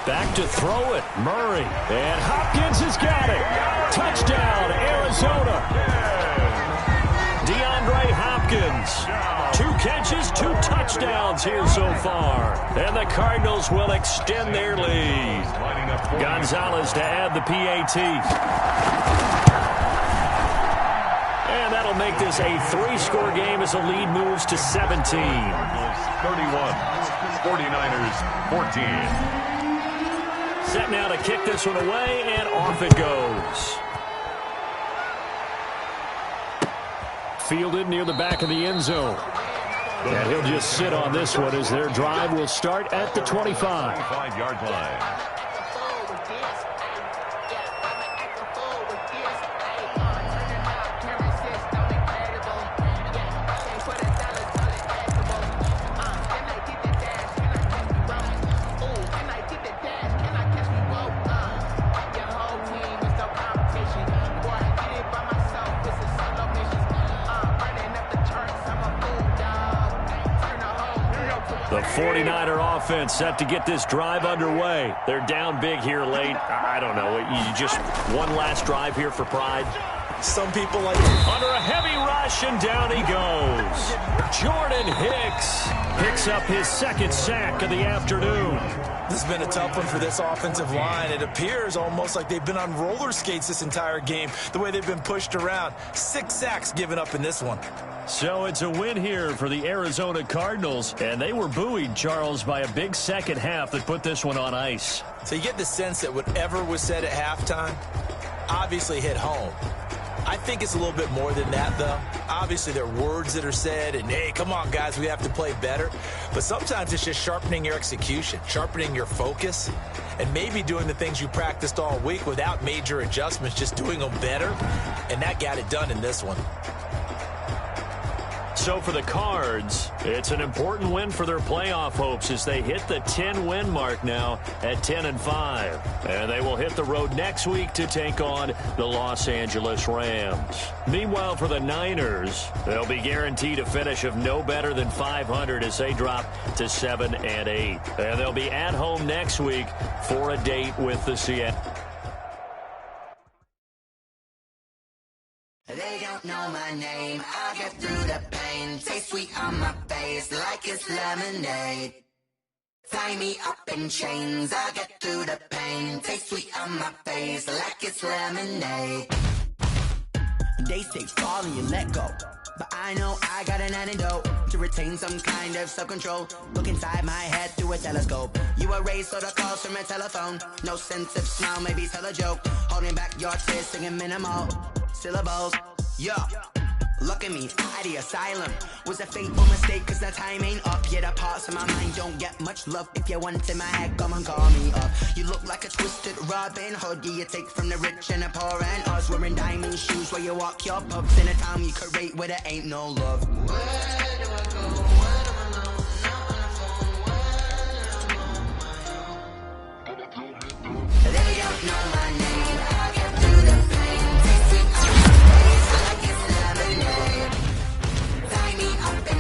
Back to throw it, Murray. And Hopkins has got it. Touchdown, Arizona. DeAndre Hopkins. 2 catches, 2 touchdowns here so far. And the Cardinals will extend their lead. Gonzalez to add the PAT. And that'll make this a 3-score game as the lead moves to 17. 31, 49ers 14. Set now to kick this one away, and off it goes. Fielded near the back of the end zone. And he'll just sit on this one as their drive will start at the 25. 25-yard line. The 49er offense set to get this drive underway. They're down big here late. I don't know. You just one last drive here for pride. Some people like under a heavy rush, and down he goes. Jordan Hicks picks up his 2nd sack of the afternoon. This has been a tough one for this offensive line. It appears almost like they've been on roller skates this entire game, the way they've been pushed around. 6 sacks given up in this one. So it's a win here for the Arizona Cardinals, and they were buoyed, Charles, by a big second half that put this one on ice. So you get the sense that whatever was said at halftime, obviously hit home. I think it's a little bit more than that, though. Obviously, there are words that are said, and, hey, come on, guys, we have to play better. But sometimes it's just sharpening your execution, sharpening your focus, and maybe doing the things you practiced all week without major adjustments, just doing them better. And that got it done in this one. So for the Cards, it's an important win for their playoff hopes as they hit the 10-win mark now at 10-5. And they will hit the road next week to take on the Los Angeles Rams. Meanwhile, for the Niners, they'll be guaranteed a finish of no better than 500 as they drop to 7-8. And they'll be at home next week for a date with the Seattle. They don't know my name, I get through the pain. Taste sweet on my face like it's lemonade. Tie me up in chains, I get through the pain. Taste sweet on my face like it's lemonade. They say fall and you let go, but I know I got an antidote to retain some kind of self-control. Look inside my head through a telescope. You erase all the calls from a telephone. No sense of smile, maybe tell a joke. Holding back your tears, singing minimal syllables. Yeah, look at me, at the asylum. Was a fateful mistake, cause the time ain't up. Yeah, the parts of my mind don't get much love. If you want in my head, come and call me up. You look like a twisted Robin Hood. Yeah, you take from the rich and the poor and us. Wearing diamond shoes where you walk your pubs. In a town you create where there ain't no love. Where do I go? Where am I alone? Not on my phone. They don't know my name. I get through the pain.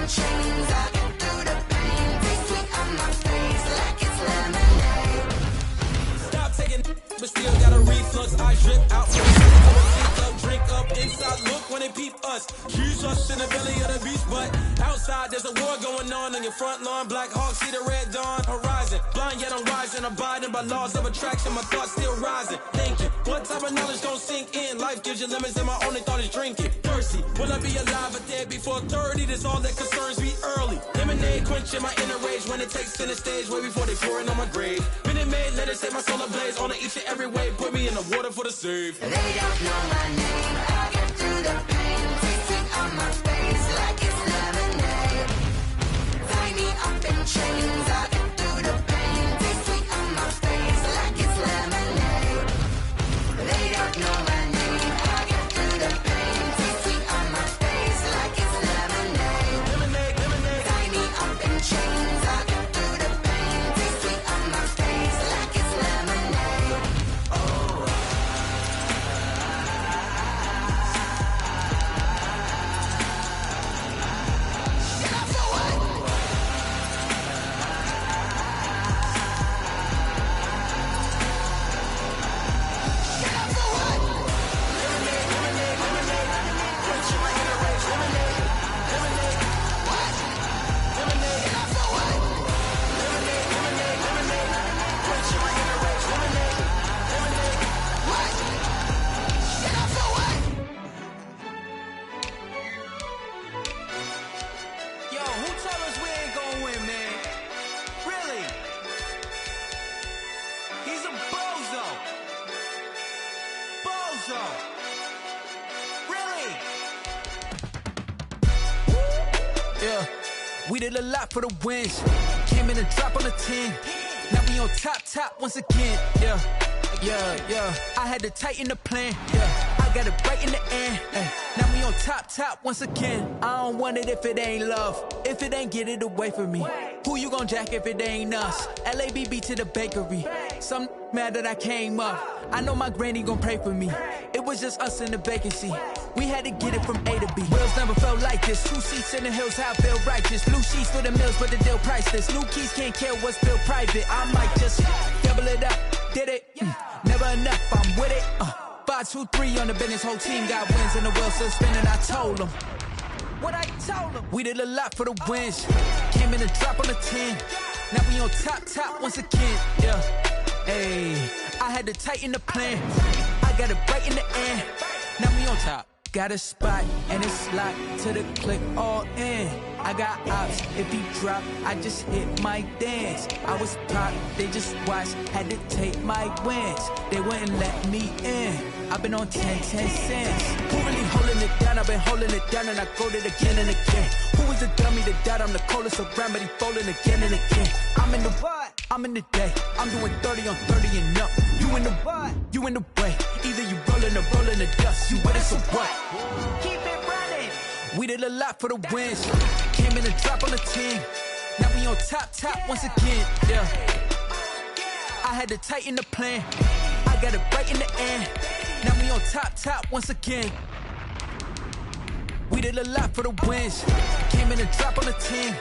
Chains, I get through the pain. Taste sweet on my face like it's lemonade. Stop taking, but still got a reflux. I drip out from the drink up inside. Look when they peep us. Huge us in the belly of the beast, but outside there's a war going on your front lawn. Black Hawk, see the red dawn horizon. Blind yet I'm rising, abiding by laws of attraction. My thoughts still rising. Thinking, what type of knowledge gon' sink in? Life gives you lemons, and my only thought is drinking. Thirsty, will I be alive or dead before 30? That's all that concerns me early. Lemonade quenching my inner rage when it takes center stage way before they pour it on my grave. Minute Maid, let it set my soul ablaze on each and every way. Put me in the water for the save. They don't know my name. I get through the pain. Taste it on my face like it's lemonade. Tie me up in chains. I get through the pain. Taste sweet on my face like it's lemonade. They don't know my name. I get through the pain. Taste sweet on my face like it's lemonade. Lemonade, lemonade. Tie me up in chains. I get through the pain. Taste sweet on my face like it's lemonade. Oh. Yo, who told us we ain't gonna win, man? Really? He's a bozo. Bozo. Really? Yeah, we did a lot for the wins. Came in and drop on the 10. Now we on top once again. Yeah. I had to tighten the plan. Yeah, I got it right in the end. Now we on top once again. I don't want it if it ain't love. If it ain't, get it away from me. Who you gon' jack if it ain't us? LABB to the bakery. Some mad that I came up. I know my granny gon' pray for me. It was just us in the vacancy. We had to get it from A to B. Wheels never felt like this. 2 seats in the hills, how I feel righteous. Blue sheets for the mills, but the deal priceless. New keys can't care what's still private. I might just double it up. Did it? Never enough, I'm with it. 5, 2, 3 on the business. Whole team got wins and the wheels still spinning. I told them. What I told them. We did a lot for the wins. Came in and drop on the 10. Now we on top once again. Yeah. Hey, I had to tighten the plan. I got it right in the end. Now we on top. got a spot, and it's locked to the click all in. I got ops, if he drop, I just hit my dance. I was pop, they just watched, had to take my wins. They wouldn't let me in. I've been on 10 cents. Who really holding it down? I've been holding it down, and I go it again and again. Who was the dummy that died? I'm the coldest around, but he falling again and again. I'm in the what? I'm in the day. I'm doing 30 on 30 and up. You in the what? You in the way. Either you rolling or rolling the dust. You with us or what? Keep it running. We did a lot for the wins. Came in and drop on the team. Now we on top once again. Yeah. I had to tighten the plan. I got it right in the end. Now we on top once again. We did a lot for the wins. Came in and drop on the team.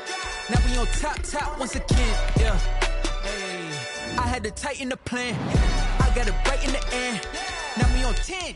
Now we on top once again. Yeah. Hey. I had to tighten the plan. I got it right in the end. Now we on 10.